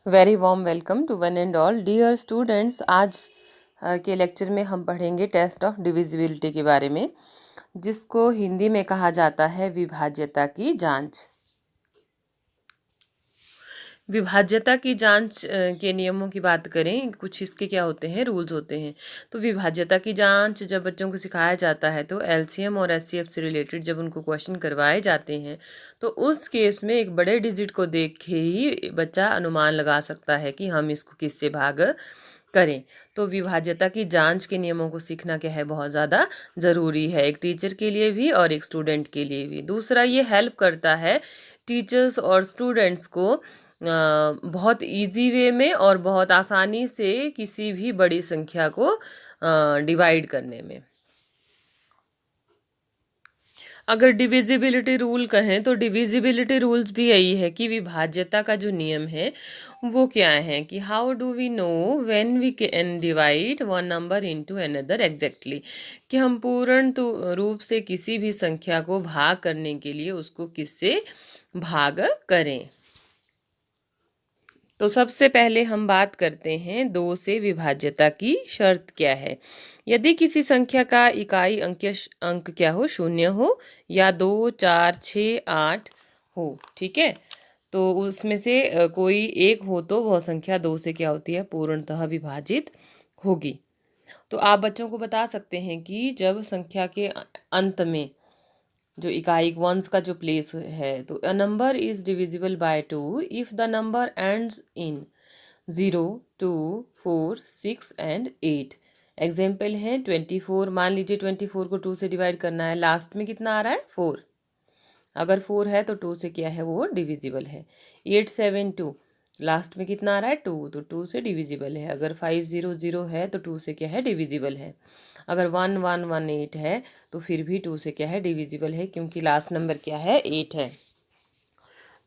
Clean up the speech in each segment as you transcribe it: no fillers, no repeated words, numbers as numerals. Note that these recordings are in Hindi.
Very warm welcome to one and all dear students. आज के लेक्चर में हम पढ़ेंगे टेस्ट ऑफ डिविजिबिलिटी के बारे में, जिसको हिंदी में कहा जाता है विभाज्यता की जांच। विभाज्यता की जांच के नियमों की बात करें, कुछ इसके क्या होते हैं, रूल्स होते हैं। तो विभाज्यता की जांच जब बच्चों को सिखाया जाता है तो एलसीएम और एचसीएफ से रिलेटेड जब उनको क्वेश्चन करवाए जाते हैं तो उस केस में एक बड़े डिजिट को देख के ही बच्चा अनुमान लगा सकता है कि हम इसको किससे भाग करें। तो विभाज्यता की जांच के नियमों को सीखना क्या है, बहुत ज़्यादा ज़रूरी है, एक टीचर के लिए भी और एक स्टूडेंट के लिए भी। दूसरा, ये हेल्प करता है टीचर्स और स्टूडेंट्स को बहुत इजी वे में और बहुत आसानी से किसी भी बड़ी संख्या को डिवाइड करने में। अगर डिविजिबिलिटी रूल कहें तो डिविजिबिलिटी रूल्स भी यही है कि विभाज्यता का जो नियम है वो क्या है कि how do we know when we can divide one number into another exactly, कि हम पूर्ण रूप से किसी भी संख्या को भाग करने के लिए उसको किससे भाग करें। तो सबसे पहले हम बात करते हैं दो से विभाज्यता की शर्त क्या है। यदि किसी संख्या का इकाई अंक क्या हो, शून्य हो या 2, 4, 6, 8 हो, ठीक है, तो उसमें से कोई एक हो तो वह संख्या दो से क्या होती है, पूर्णतः विभाजित होगी। तो आप बच्चों को बता सकते हैं कि जब संख्या के अंत में जो इकाई वंस का जो प्लेस है, तो a number is divisible bye 2 if the number ends in 0, 2, 4, 6 and 8। Example है 24। मान लीजिए 24 को 2 से डिवाइड करना है, लास्ट में कितना आ रहा है, 4। अगर 4 है तो 2 से क्या है, वो डिविजिबल है। 8, 7, 2, लास्ट में कितना आ रहा है, 2, तो 2 से डिविजिबल है। अगर 5, 0, 0 है तो 2 से क्या है, डिविजिबल है। अगर 1, 1, 1, 8 है तो फिर भी 2 से क्या है, डिविजिबल है, क्योंकि लास्ट नंबर क्या है, 8 है।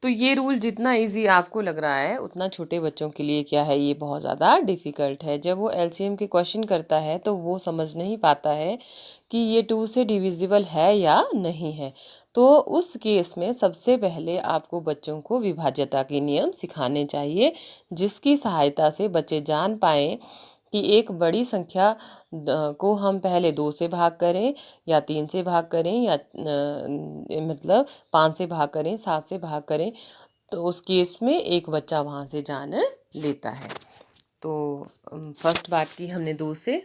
तो ये रूल जितना इजी आपको लग रहा है उतना छोटे बच्चों के लिए क्या है, ये बहुत ज़्यादा डिफ़िकल्ट है। जब वो एलसीएम के क्वेश्चन करता है तो वो समझ नहीं पाता है कि ये 2 से डिविजिबल है या नहीं है। तो उस केस में सबसे पहले आपको बच्चों को विभाज्यता के नियम सिखाने चाहिए, जिसकी सहायता से बच्चे जान पाएँ कि एक बड़ी संख्या को हम पहले 2 से भाग करें या 3 से भाग करें या मतलब 5 से भाग करें, 7 से भाग करें, तो उस केस में एक बच्चा वहाँ से जान लेता है। तो फर्स्ट बात की हमने 2 से।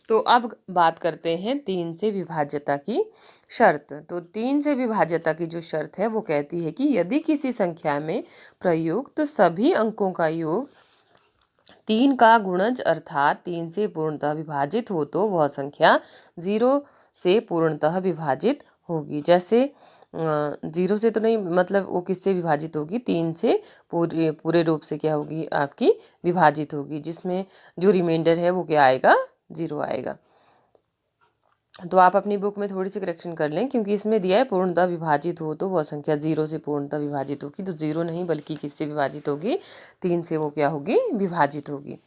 तो अब बात करते हैं 3 से विभाज्यता की शर्त। तो 3 से विभाज्यता की जो शर्त है वो कहती है कि यदि किसी संख्या में प्रयुक्त सभी अंकों का योग 3 का गुणज अर्थात 3 से पूर्णतः विभाजित हो तो वह संख्या 0 से पूर्णतः विभाजित होगी। जैसे 0 से तो नहीं, मतलब वो किससे विभाजित होगी, 3 से पूरे पूरे रूप से क्या होगी, आपकी विभाजित होगी, जिसमें जो रिमाइंडर है वो क्या आएगा, 0 आएगा। तो आप अपनी बुक में थोड़ी सी करेक्शन कर लें, क्योंकि इसमें दिया है पूर्णतः विभाजित हो तो वह संख्या 0 से पूर्णतः विभाजित होगी। तो 0 नहीं बल्कि किससे विभाजित होगी, 3 से वो क्या होगी, विभाजित होगी।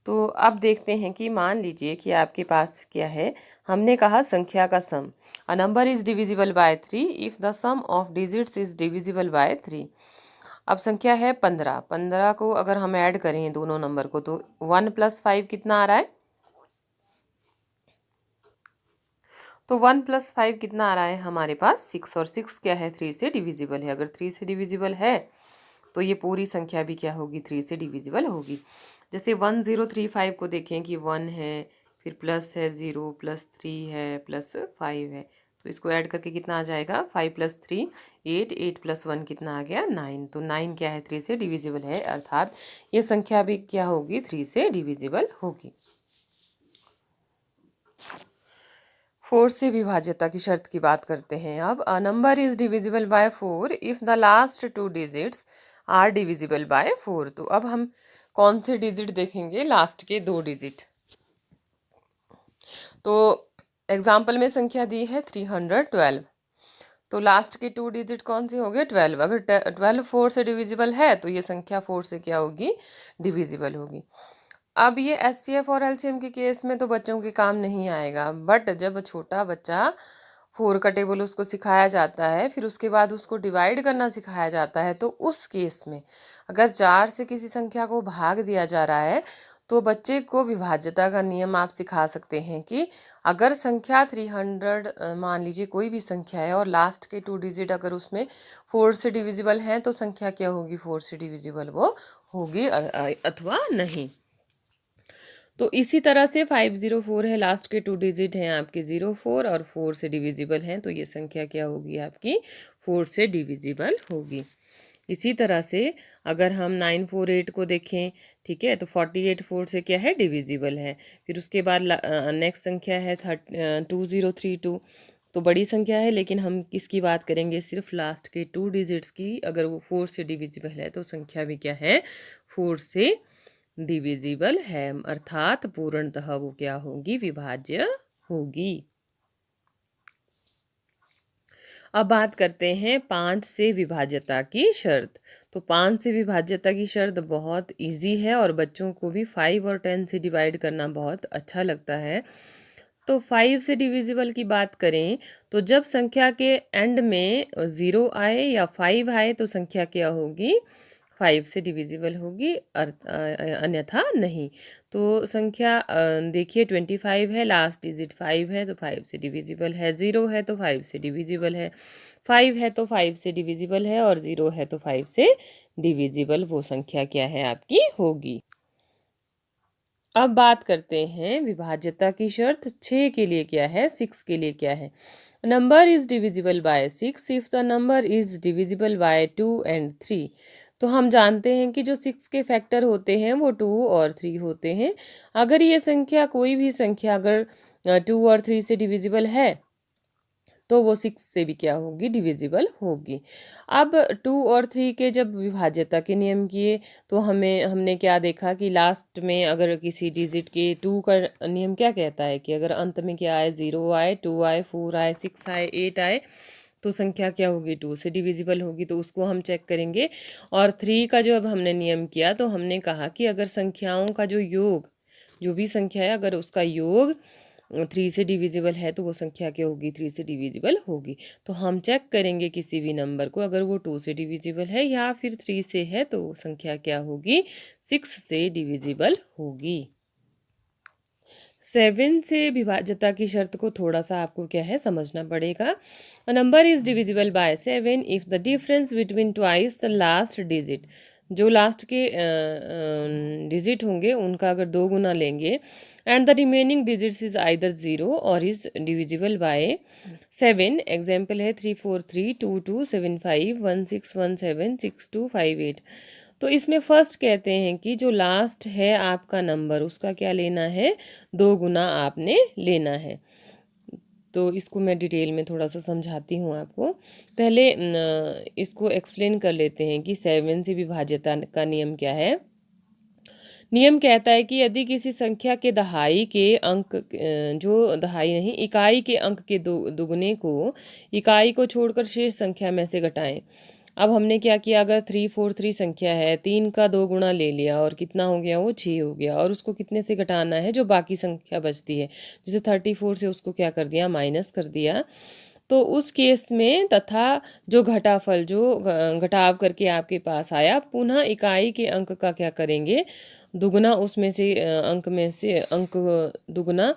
तो अब देखते हैं कि मान लीजिए कि आपके पास क्या है, हमने कहा संख्या का sum, a number is divisible by 3 if the sum of digits is divisible by 3। अब संख्या है 15। 15 को अगर हम ऐड करें दोनों नंबर को तो 1 + 5 कितना आ रहा है, तो 1 + 5 कितना आ रहा है हमारे पास, 6। और 6 क्या है, 3 से डिविजिबल है। अगर 3 से डिविजिबल है तो ये पूरी संख्या भी क्या होगी, 3 से डिविजिबल होगी। जैसे 1035 को देखें कि 1 है, फिर प्लस है 0, +3 है, +5 है, तो इसको ऐड करके कितना आ जाएगा, 5 + 3 8, 8 + 1 कितना आ गया, 9। तो 9 क्या है, 3 से डिविजिबल है, अर्थात ये संख्या भी क्या होगी, 3 से डिविजिबल होगी। 4 से विभाज्यता की शर्त की बात करते हैं अब। A number is divisible by 4 if the last 2 digits are divisible by 4। तो अब हम कौन से डिजिट देखेंगे, लास्ट के 2 डिजिट। तो एग्जाम्पल में संख्या दी है 312, तो लास्ट के 2 डिजिट कौन से हो गए, 12। अगर 12 4 से डिविजिबल है तो ये संख्या 4 से क्या होगी, डिविजिबल होगी। अब ये एचसीएफ और एलसीएम के केस में तो बच्चों के काम नहीं आएगा, बट जब छोटा बच्चा 4 का टेबल उसको सिखाया जाता है, फिर उसके बाद उसको डिवाइड करना सिखाया जाता है, तो उस केस में अगर 4 से किसी संख्या को भाग दिया जा रहा है तो बच्चे को विभाज्यता का नियम आप सिखा सकते हैं कि अगर संख्या 300 मान लीजिए कोई भी संख्या है और लास्ट के 2 डिजिट अगर उसमें 4 से डिविजिबल हैं तो संख्या क्या होगी, 4 से डिविजिबल वो होगी अथवा नहीं। तो इसी तरह से 504 है, लास्ट के 2 डिजिट हैं आपके 04 और 4 से डिविजिबल हैं, तो ये संख्या क्या होगी आपकी 4 से डिविजिबल होगी। इसी तरह से अगर हम 948 को देखें, ठीक है, तो 48 4 से क्या है डिविजिबल है। फिर उसके बाद नेक्स्ट संख्या है 2032, तो बड़ी संख्या है, लेकिन हम किसकी बात करेंगे, सिर्फ लास्ट के 2 डिजिट्स की। अगर वो 4 से डिविजिबल है तो संख्या भी क्या है 4 से डिविजिबल है, अर्थात पूर्णतः वो क्या होगी, विभाज्य होगी। अब बात करते हैं 5 से विभाज्यता की शर्त। तो 5 से विभाज्यता की शर्त बहुत इजी है और बच्चों को भी 5 और 10 से डिवाइड करना बहुत अच्छा लगता है। तो 5 से डिविजिबल की बात करें तो जब संख्या के एंड में 0 आए या 5 आए तो संख्या क्या होगी, 5 से डिविजिबल होगी, अन्यथा नहीं। तो संख्या देखिए 25 है, लास्ट डिजिट 5 है तो 5 से डिविजिबल है, 0 है तो 5 से डिविजिबल है, 5 है तो 5 से डिविजिबल है और 0 है तो 5 से डिविजिबल वो संख्या क्या है आपकी होगी। अब बात करते हैं विभाज्यता की शर्त 6 के लिए क्या है, 6 के लिए क्या है। Number is divisible bye 6 if the number is divisible bye 2 and 3। तो हम जानते हैं कि जो 6 के फैक्टर होते हैं वो 2 और 3 होते हैं। अगर ये संख्या कोई भी संख्या अगर 2 और 3 से डिविजिबल है तो वो 6 से भी क्या होगी, डिविजिबल होगी। अब 2 और 3 के जब विभाज्यता के नियम किए तो हमने क्या देखा कि लास्ट में अगर किसी डिजिट के 2 का नियम क्या कहता है कि अगर अंत में क्या आए, 0 आए, 2 आए, 4 आए, 6 आए, 8 आए, तो संख्या क्या होगी, 2 से डिविजिबल होगी। तो उसको हम चेक करेंगे। और 3 का जब हमने नियम किया तो हमने कहा कि अगर संख्याओं का जो योग, जो भी संख्या है अगर उसका योग 3 से डिविजिबल है तो वो संख्या क्या होगी, 3 से डिविजिबल होगी। तो हम चेक करेंगे किसी भी नंबर को, अगर वो 2 से डिविजिबल है या फिर 3 से है तो वो संख्या क्या होगी, 6 से डिविजिबल होगी। 7 से विभाज्यता की शर्त को थोड़ा सा आपको क्या है समझना पड़ेगा। Number is divisible bye 7 if the difference between twice the last digit, जो लास्ट के डिजिट होंगे उनका अगर 2 गुना लेंगे and the remaining digits is either 0 और इज डिविजिबल बाय 7। एग्जाम्पल है 343 2275 1617 6258। तो इसमें फर्स्ट कहते हैं कि जो लास्ट है आपका नंबर उसका क्या लेना है, 2 गुना आपने लेना है। तो इसको मैं डिटेल में थोड़ा सा समझाती हूँ आपको। पहले इसको एक्सप्लेन कर लेते हैं कि 7 से विभाज्यता का नियम क्या है। नियम कहता है कि यदि किसी संख्या के दहाई के अंक जो दहाई नहीं इकाई के अंक के दुगने को इकाई को छोड़कर शेष संख्या में से घटाएं। अब हमने क्या किया, अगर 343 संख्या है, 3 का 2 गुना ले लिया और कितना हो गया, वो 6 हो गया, और उसको कितने से घटाना है, जो बाकी संख्या बचती है, जैसे 34 से उसको क्या कर दिया, माइनस कर दिया। तो उस केस में तथा जो घटाफल जो घटाव करके आपके पास आया, पुनः इकाई के अंक का क्या करेंगे, दुगना उसमें से अंक में से अंक दुगना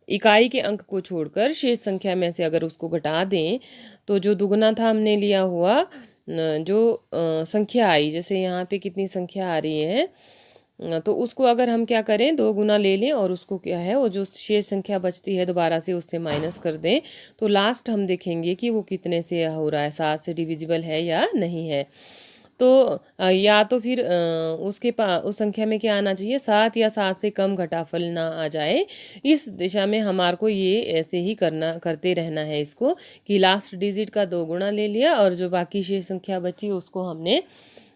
इकाई के अंक को छोड़कर शेष संख्या में से अगर उसको घटा दें तो जो दुगना था हमने लिया हुआ जो संख्या आई, जैसे यहाँ पे कितनी संख्या आ रही है, तो उसको अगर हम क्या करें, 2 गुना ले लें और उसको क्या है, वो जो शेष संख्या बचती है दोबारा से उससे माइनस कर दें, तो लास्ट हम देखेंगे कि वो कितने से हो रहा है, 7 से डिविजिबल है या नहीं है। तो या तो फिर उसके पास उस संख्या में क्या आना चाहिए, 7 या 7 से कम घटाफल ना आ जाए। इस दिशा में हमारे को ये ऐसे ही करते रहना है इसको, कि लास्ट डिजिट का 2 गुना ले लिया और जो बाकी शेष संख्या बची उसको हमने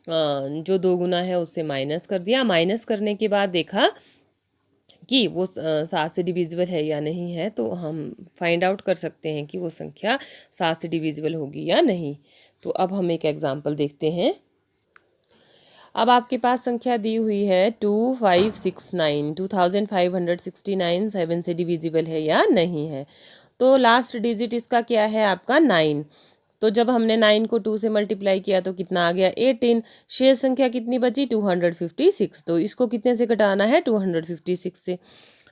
जो 2 गुना है उससे माइनस कर दिया। माइनस करने के बाद देखा कि वो 7 से डिविजिबल है या नहीं है, तो हम फाइंड आउट कर सकते हैं कि वो संख्या 7 से डिविजिबल होगी या नहीं। तो अब हम एक एग्जाम्पल देखते हैं। अब आपके पास संख्या दी हुई है 2569, 2569 7 से डिविजिबल है या नहीं है। तो लास्ट डिजिट इसका क्या है आपका 9। तो जब हमने 9 को 2 से मल्टीप्लाई किया तो कितना आ गया 18। शेष संख्या कितनी बची 256। तो इसको कितने से घटाना है 256 से।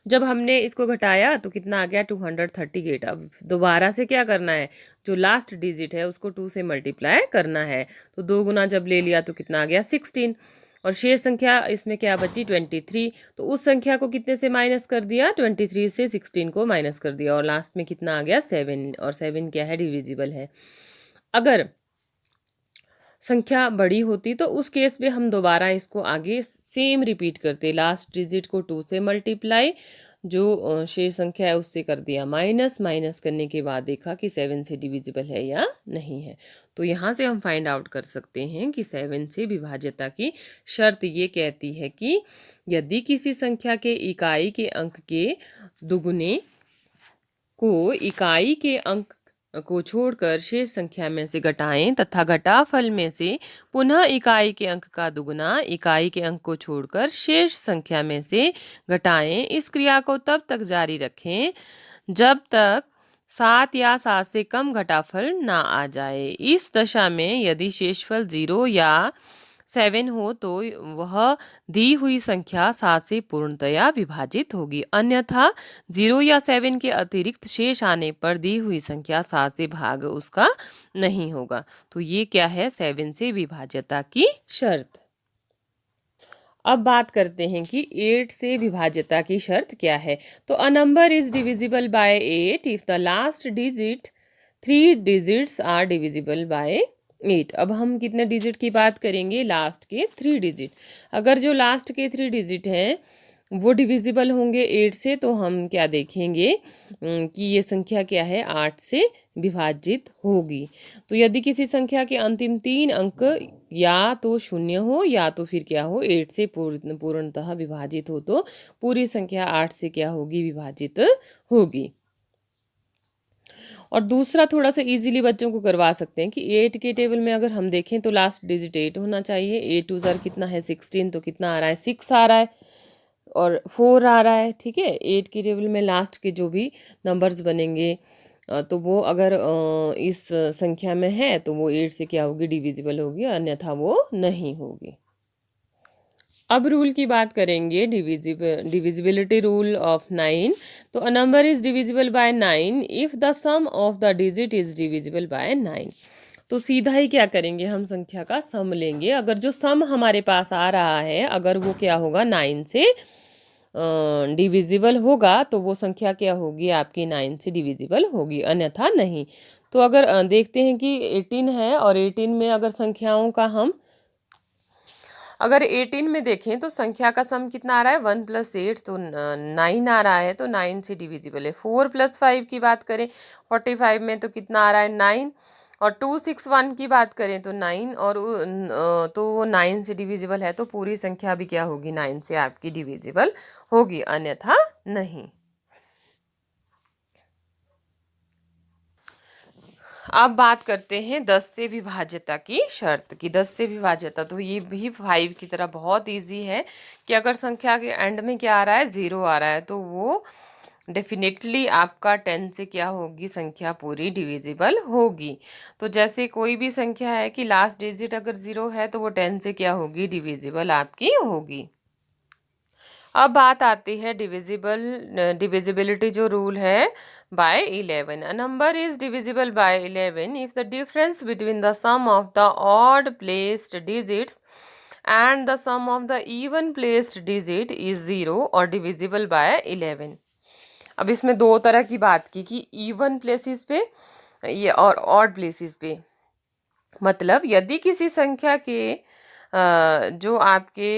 जब हमने इसको घटाया तो कितना आ गया 238। अब दोबारा से क्या करना है, जो लास्ट डिजिट है उसको 2 से मल्टीप्लाई करना है। तो 2 गुना जब ले लिया तो कितना आ गया 16। और शेष संख्या इसमें क्या बची 23। तो उस संख्या को कितने से माइनस कर दिया 23 से 16 को माइनस कर दिया और लास्ट में कितना आ गया 7। और 7 क्या है डिविजिबल है। अगर संख्या बड़ी होती तो उस केस में हम दोबारा इसको आगे सेम रिपीट करते, लास्ट डिजिट को 2 से मल्टीप्लाई, जो शेष संख्या है उससे कर दिया माइनस, माइनस करने के बाद देखा कि 7 से डिविजिबल है या नहीं है। तो यहाँ से हम फाइंड आउट कर सकते हैं कि 7 से विभाज्यता की शर्त ये कहती है कि यदि किसी संख्या के इकाई के अंक के दुगुने को इकाई के अंक को छोड़कर शेष संख्या में से घटाएं तथा घटाफल में से पुनः इकाई के अंक का दुगुना इकाई के अंक को छोड़कर शेष संख्या में से घटाएं। इस क्रिया को तब तक जारी रखें जब तक 7 या 7 से कम घटाफल ना आ जाए। इस दशा में यदि शेषफल 0 या 7 हो तो वह दी हुई संख्या 7 से पूर्णतया विभाजित होगी, अन्यथा 0 या 7 के अतिरिक्त शेष आने पर दी हुई संख्या 7 से भाग उसका नहीं होगा। तो ये क्या है 7 से विभाज्यता की शर्त। अब बात करते हैं कि 8 से विभाज्यता की शर्त क्या है। तो a number is divisible by 8 if the last digit 3 digits are divisible by 8। अब हम कितने डिजिट की बात करेंगे, लास्ट के 3 डिजिट। अगर जो लास्ट के 3 डिजिट हैं वो डिविजिबल होंगे 8 से तो हम क्या देखेंगे कि ये संख्या क्या है 8 से विभाजित होगी। तो यदि किसी संख्या के अंतिम 3 अंक या तो शून्य हो या तो फिर क्या हो 8 से पूर्णतः विभाजित हो तो पूरी संख्या 8 से क्या होगी विभाजित होगी। और दूसरा थोड़ा सा इजीली बच्चों को करवा सकते हैं कि 8 के टेबल में अगर हम देखें तो लास्ट डिजिट 8 होना चाहिए। 8 2 ज़ार कितना है 16, तो कितना आ रहा है 6 आ रहा है और 4 आ रहा है। ठीक है, 8 की टेबल में लास्ट के जो भी नंबर्स बनेंगे तो वो अगर इस संख्या में है तो वो 8 से क्या होगी डिविजिबल होगी, अन्यथा वो नहीं होगी। अब रूल की बात करेंगे डिविजिबिलिटी रूल ऑफ 9। तो a number is divisible by 9 if the sum of the digit is divisible by 9। तो सीधा ही क्या करेंगे हम संख्या का सम लेंगे। अगर जो सम हमारे पास आ रहा है अगर वो क्या होगा 9 से डिविजिबल होगा तो वो संख्या क्या होगी आपकी 9 से डिविजिबल होगी, अन्यथा नहीं। तो अगर देखते हैं कि 18 है और 18 में अगर संख्याओं का हम अगर 18 में देखें तो संख्या का सम कितना आ रहा है 1 + 8 तो 9 आ रहा है, तो 9 से डिविजिबल है। 4 + 5 की बात करें 45 में तो कितना आ रहा है 9, और 261 की बात करें तो 9 और तो वो 9 से डिविजिबल है तो पूरी संख्या भी क्या होगी 9 से आपकी डिविजिबल होगी, अन्यथा नहीं। अब बात करते हैं 10 से विभाज्यता की शर्त की। 10 से विभाज्यता तो ये भी 5 की तरह बहुत इजी है कि अगर संख्या के एंड में क्या आ रहा है 0 आ रहा है तो वो डेफिनेटली आपका 10 से क्या होगी संख्या पूरी डिविजिबल होगी। तो जैसे कोई भी संख्या है कि लास्ट डिजिट अगर 0 है तो वो 10 से क्या होगी डिविजिबल आपकी होगी। अब बात आती है डिविजिबिलिटी जो रूल है by 11। A number is divisible by 11 if the difference between the sum of the odd placed digits and the sum of the even placed digit is 0 और डिविजिबल बाय 11। अब इसमें दो तरह की बात की कि इवन प्लेसेस पे ये और ऑड प्लेसेस पे। मतलब यदि किसी संख्या के जो आपके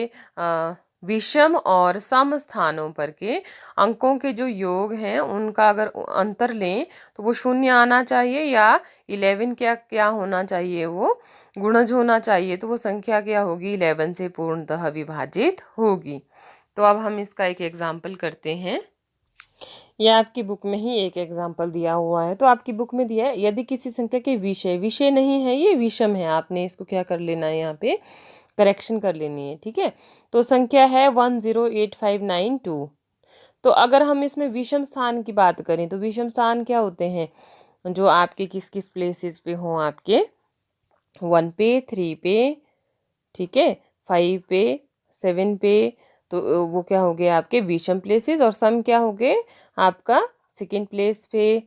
विषम और सम स्थानों पर के अंकों के जो योग हैं उनका अगर अंतर लें तो वो 0 आना चाहिए या 11 क्या होना चाहिए वो गुणज होना चाहिए, तो वो संख्या क्या होगी 11 से पूर्णतः विभाजित होगी। तो अब हम इसका एक एग्जाम्पल करते हैं। यह आपकी बुक में ही एक एग्जाम्पल दिया हुआ है। तो आपकी बुक में दिया है यदि किसी संख्या के विषय नहीं है ये विषम है, आपने इसको क्या कर लेना है यहाँ पे करेक्शन कर लेनी है। ठीक है, तो संख्या है 108592। तो अगर हम इसमें विषम स्थान की बात करें तो विषम स्थान क्या होते हैं, जो आपके किस किस प्लेसेस पे हों, आपके 1 पे, 3 पे, ठीक है, 5 पे, 7 पे, तो वो क्या हो गए आपके विषम प्लेसेस। और सम क्या हो गए आपका सेकेंड प्लेस पे,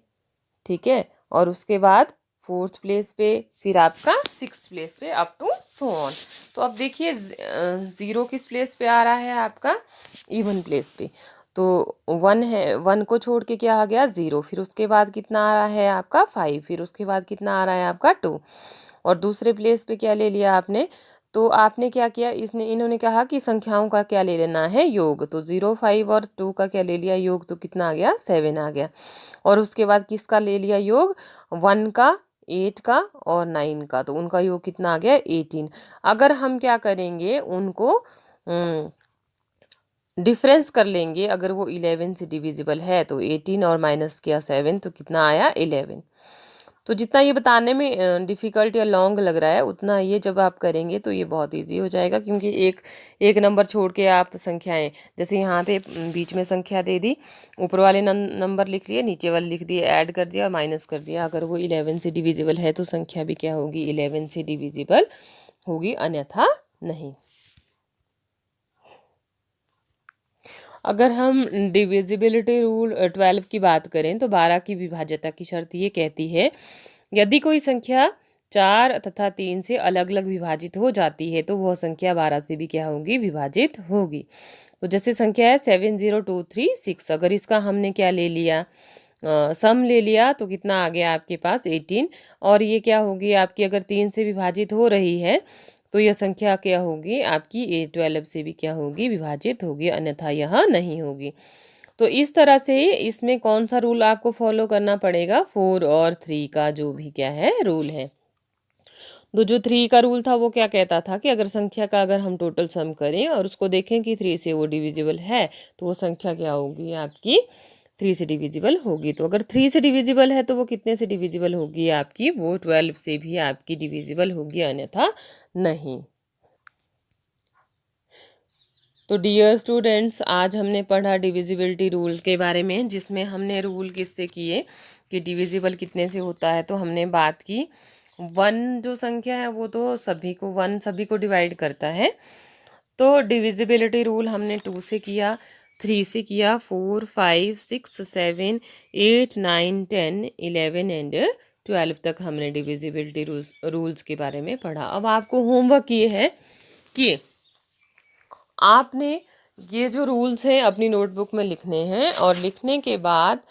ठीक है, और उसके बाद फोर्थ प्लेस पे, फिर आपका सिक्स्थ प्लेस पे, अप टू सो ऑन। तो अब देखिए ज़ीरो किस प्लेस पे आ रहा है आपका, इवन प्लेस पे। तो 1 है, 1 को छोड़ के क्या आ गया 0, फिर उसके बाद कितना आ रहा है आपका 5, फिर उसके बाद कितना आ रहा है आपका 2, और दूसरे प्लेस पे क्या ले लिया आपने, तो आपने क्या किया, इन्होंने कहा कि संख्याओं का क्या ले लेना है योग, तो 0, 5 और 2 का क्या ले लिया योग, तो कितना आ गया 7 आ गया। और उसके बाद किसका ले लिया योग, 1 का, 8 का और 9 का, तो उनका योग कितना आ गया 18। अगर हम क्या करेंगे उनको डिफरेंस कर लेंगे, अगर वो 11 से डिविजिबल है तो 18 और माइनस किया 7 तो कितना आया 11। तो जितना ये बताने में डिफ़िकल्ट या लॉन्ग लग रहा है, उतना ये जब आप करेंगे तो ये बहुत इजी हो जाएगा, क्योंकि एक एक नंबर छोड़ के आप संख्याएं, जैसे यहाँ पे बीच में संख्या दे दी, ऊपर वाले नंबर लिख लिए, नीचे वाले लिख दिए, ऐड कर दिया, माइनस कर दिया। अगर वो 11 से डिविजिबल है तो संख्या भी क्या होगी 11 से डिविजिबल होगी, अन्यथा नहीं। अगर हम डिविजिबिलिटी रूल 12 की बात करें तो 12 की विभाज्यता की शर्त ये कहती है, यदि कोई संख्या 4 तथा 3 से अलग अलग विभाजित हो जाती है तो वह संख्या 12 से भी क्या होगी विभाजित होगी। तो जैसे संख्या है 70236, अगर इसका हमने क्या ले लिया सम ले लिया तो कितना आ गया आपके पास 18, और ये क्या होगी आपकी अगर 3 से विभाजित हो रही है तो यह संख्या क्या होगी आपकी 12 से भी क्या होगी विभाजित होगी, अन्यथा यह नहीं होगी। तो इस तरह से इसमें कौन सा रूल आपको फॉलो करना पड़ेगा, 4 और 3 का जो भी क्या है रूल है। तो जो 3 का रूल था वो क्या कहता था कि अगर संख्या का अगर हम टोटल सम करें और उसको देखें कि 3 से वो डिविजिबल है तो वो संख्या क्या होगी आपकी 3 से डिविजिबल होगी। तो अगर 3 से डिविजिबल है तो वो कितने से डिविजिबल होगी आपकी, वो 12 से भी आपकी डिविजिबल होगी, अन्यथा नहीं। तो डियर स्टूडेंट्स, आज हमने पढ़ा डिविजिबिलिटी रूल के बारे में, जिसमें हमने रूल किससे किए कि डिविजिबल कितने से होता है। तो हमने बात की 1 जो संख्या है वो तो सभी को 1 सभी को डिवाइड करता है, तो डिविजिबिलिटी रूल हमने 2 से किया, 3 से किया, 4, 5, 6, 7, 8, 9, 10, 11 एंड 12 तक हमने डिविजिबिलिटी रूल्स के बारे में पढ़ा। अब आपको होमवर्क ये है कि आपने ये जो रूल्स हैं अपनी नोटबुक में लिखने हैं, और लिखने के बाद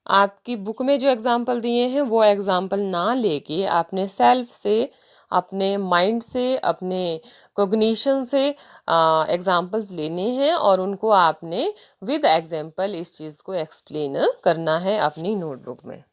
आपकी बुक में जो एग्जाम्पल दिए हैं वो एग्जाम्पल ना लेके आपने सेल्फ से, अपने माइंड से, अपने कोग्निशन से एग्जाम्पल्स लेने हैं और उनको आपने विद एग्जाम्पल इस चीज़ को एक्सप्लेन करना है अपनी नोटबुक में।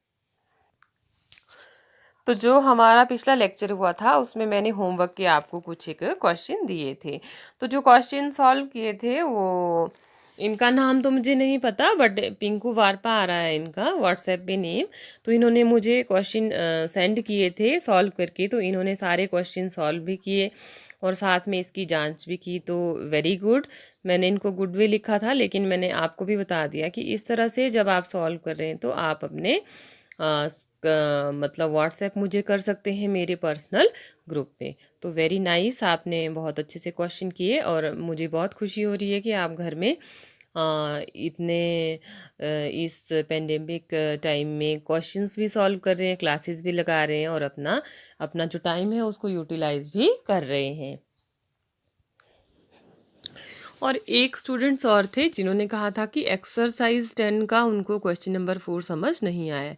तो जो हमारा पिछला लेक्चर हुआ था उसमें मैंने होमवर्क के आपको कुछ एक क्वेश्चन दिए थे। तो जो क्वेश्चन सॉल्व किए थे वो, इनका नाम तो मुझे नहीं पता, बट पिंकू वारपा आ रहा है इनका व्हाट्सएप पे नेम। तो इन्होंने मुझे क्वेश्चन सेंड किए थे सॉल्व करके, तो इन्होंने सारे क्वेश्चन सॉल्व भी किए और साथ में इसकी जांच भी की, तो वेरी गुड। मैंने इनको गुड भी लिखा था, लेकिन मैंने आपको भी बता दिया कि इस तरह से जब आप सॉल्व कर रहे हैं तो आप अपने मतलब व्हाट्सएप मुझे कर सकते हैं मेरे पर्सनल ग्रुप पे। तो वेरी नाइस, आपने बहुत अच्छे से क्वेश्चन किए और मुझे बहुत खुशी हो रही है कि आप घर में इतने इस पेंडेमिक टाइम में क्वेश्चंस भी सॉल्व कर रहे हैं, क्लासेस भी लगा रहे हैं और अपना अपना जो टाइम है उसको यूटिलाइज भी कर रहे हैं। और एक स्टूडेंट्स और थे जिन्होंने कहा था कि एक्सरसाइज 10 का उनको क्वेश्चन नंबर 4 समझ नहीं आया।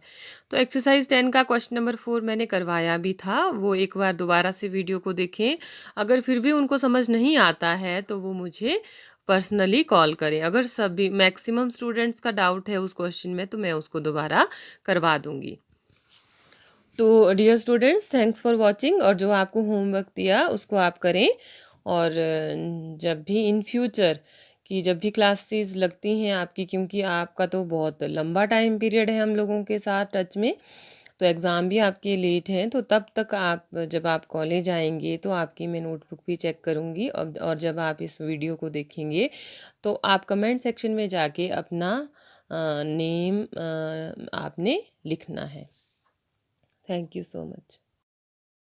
तो एक्सरसाइज 10 का क्वेश्चन नंबर 4 मैंने करवाया भी था, वो एक बार दोबारा से वीडियो को देखें। अगर फिर भी उनको समझ नहीं आता है तो वो मुझे पर्सनली कॉल करें। अगर सभी मैक्सिमम स्टूडेंट्स का डाउट है उस क्वेश्चन में तो मैं उसको दोबारा करवा दूंगी। तो dear students, thanks for watching, और जो आपको होमवर्क दिया उसको आप करें। और जब भी इन फ्यूचर कि जब भी क्लासेस लगती हैं आपकी, क्योंकि आपका तो बहुत लंबा टाइम पीरियड है हम लोगों के साथ टच में, तो एग्ज़ाम भी आपके लेट हैं, तो तब तक आप जब आप कॉलेज आएंगे तो आपकी मैं नोटबुक भी चेक करूँगी। और जब आप इस वीडियो को देखेंगे तो आप कमेंट सेक्शन में जाके अपना नेम आपने लिखना है। Thank you so much.